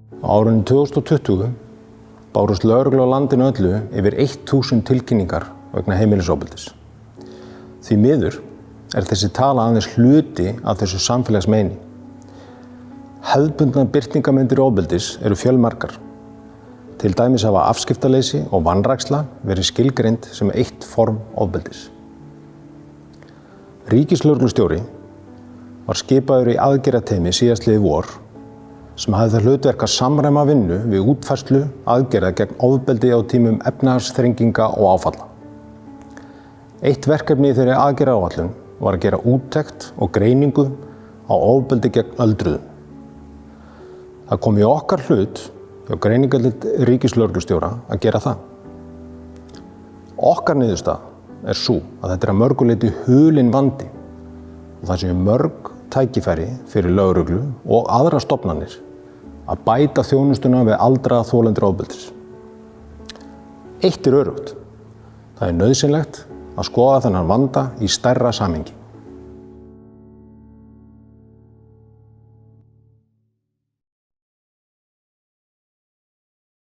Á árinu 2020 bárust lögreglu á landinu öllu yfir 1000 tilkynningar vegna heimilisofbeldis. Því miður þessi tala aðeins hluti af þessu samfélagsmeini. Hefðbundnar birtingarmyndir ofbeldis eru fjölmargar. Til dæmis hafa afskiptaleysi og vanræksla verið skilgreind sem eitt form ofbeldis. Ríkislögreglustjóri var skipaður í aðgerðateymi síðastliðið vor sem hafði það hlutverk að samræma vinnu við útfærslu aðgerða gegn ofbeldi á tímum efnahagsþrenginga og áfalla. Eitt verkefni í þeirri aðgerðaáætlun var að gera úttekt og greiningu á ofbeldi gegn öldruðum. Það kom í okkar hlut hjá greiningadeild ríkislögreglustjóra að gera það. Okkar niðurstaða sú að þetta að mörgu leyti hulinn vandi og það séu mörg tækifæri fyrir lögreglu og aðrar stofnanir að bæta þjónustuna við aldraða þolendur ofbeldis. Eitt öruggt. Það nauðsynlegt að skoða þennan vanda í stærra samhengi.